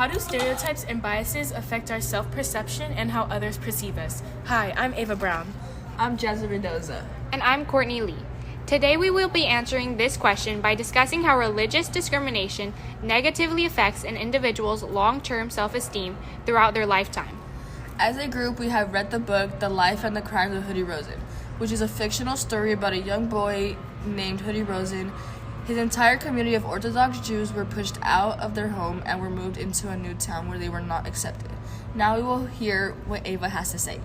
How do stereotypes and biases affect our self-perception and how others perceive us? Hi, I'm Ava Brown. I'm Jasmine Mendoza. And I'm Kourtney Lee. Today we will be answering this question by discussing how religious discrimination negatively affects an individual's long-term self-esteem throughout their lifetime. As a group, we have read the book The Life and the Crimes of Hoodie Rosen, which is a fictional story about a young boy named Hoodie Rosen. His entire community of Orthodox Jews were pushed out of their home and were moved into a new town where they were not accepted. Now we will hear what Ava has to say.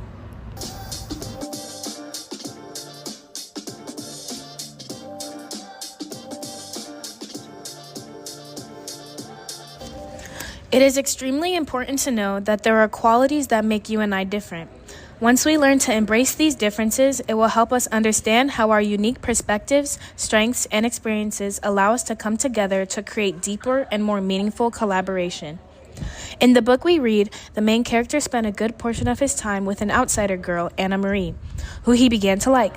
It is extremely important to know that there are qualities that make you and I different. Once we learn to embrace these differences, it will help us understand how our unique perspectives, strengths, and experiences allow us to come together to create deeper and more meaningful collaboration. In the book we read, the main character spent a good portion of his time with an outsider girl, Anna Marie, who he began to like.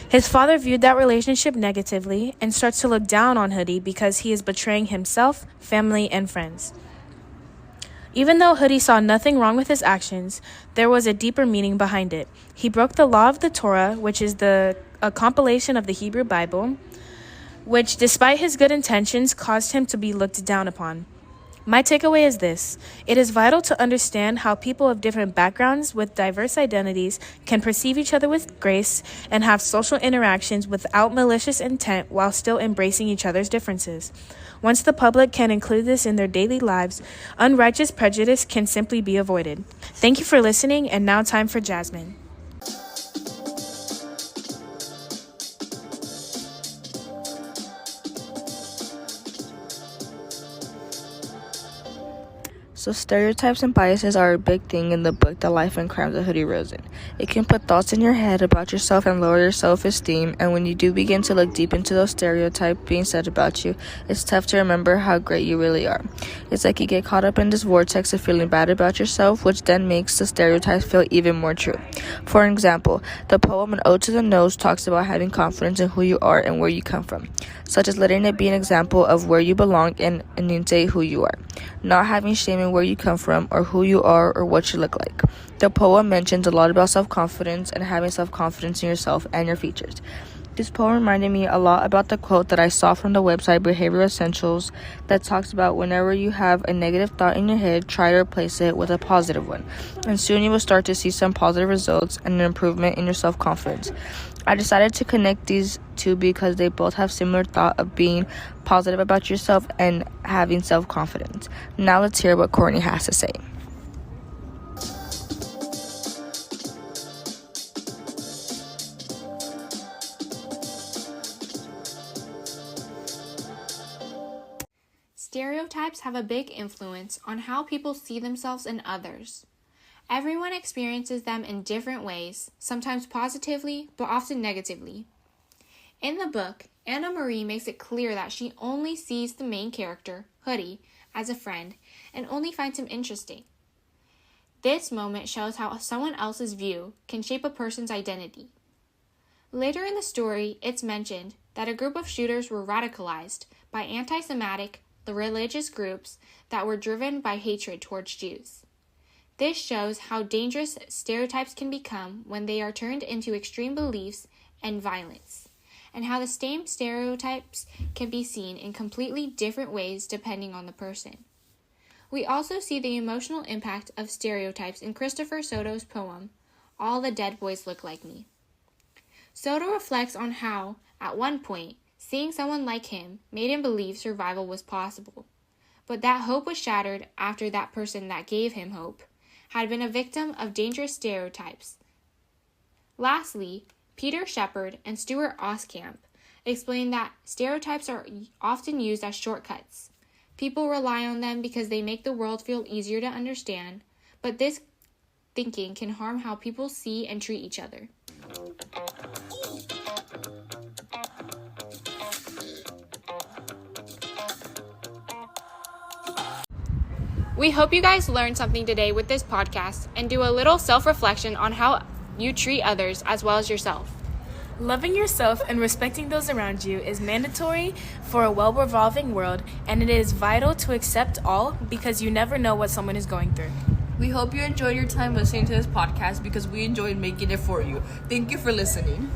His father viewed that relationship negatively and starts to look down on Hoodie because he is betraying himself, family, and friends. Even though Hoodie saw nothing wrong with his actions, there was a deeper meaning behind it. He broke the law of the Torah, which is a compilation of the Hebrew Bible, which, despite his good intentions, caused him to be looked down upon. My takeaway is this: it is vital to understand how people of different backgrounds with diverse identities can perceive each other with grace and have social interactions without malicious intent while still embracing each other's differences. Once the public can include this in their daily lives, unrighteous prejudice can simply be avoided. Thank you for listening, and now time for Jasmine. So stereotypes and biases are a big thing in the book The Life and Crimes of Hoodie Rosen. It can put thoughts in your head about yourself and lower your self-esteem, and when you do begin to look deep into those stereotypes being said about you, it's tough to remember how great you really are. It's like you get caught up in this vortex of feeling bad about yourself, which then makes the stereotypes feel even more true. For example, the poem An Ode to the Nose talks about having confidence in who you are and where you come from, such as letting it be an example of where you belong and enunciate who you are, not having shame in where you come from or who you are or what you look like. The poem mentions a lot about self-confidence and having self-confidence in yourself and your features. This poem reminded me a lot about the quote that I saw from the website Behavioral Essentials that talks about whenever you have a negative thought in your head, try to replace it with a positive one, and soon you will start to see some positive results and an improvement in your self-confidence. I decided to connect these two because they both have similar thought of being positive about yourself and having self-confidence. Now let's hear what Kourtney has to say. Stereotypes have a big influence on how people see themselves and others. Everyone experiences them in different ways, sometimes positively, but often negatively. In the book, Anna Marie makes it clear that she only sees the main character, Hoodie, as a friend and only finds him interesting. This moment shows how someone else's view can shape a person's identity. Later in the story, it's mentioned that a group of shooters were radicalized by anti-Semitic religious groups that were driven by hatred towards Jews. This shows how dangerous stereotypes can become when they are turned into extreme beliefs and violence, and how the same stereotypes can be seen in completely different ways depending on the person. We also see the emotional impact of stereotypes in Christopher Soto's poem, All the Dead Boys Look Like Me. Soto reflects on how, at one point, seeing someone like him made him believe survival was possible, but that hope was shattered after that person that gave him hope had been a victim of dangerous stereotypes. Lastly, Peter Shepard and Stuart Oskamp explain that stereotypes are often used as shortcuts. People rely on them because they make the world feel easier to understand, but this thinking can harm how people see and treat each other. We hope you guys learned something today with this podcast and do a little self-reflection on how you treat others as well as yourself. Loving yourself and respecting those around you is mandatory for a well-revolving world, and it is vital to accept all because you never know what someone is going through. We hope you enjoyed your time listening to this podcast because we enjoyed making it for you. Thank you for listening.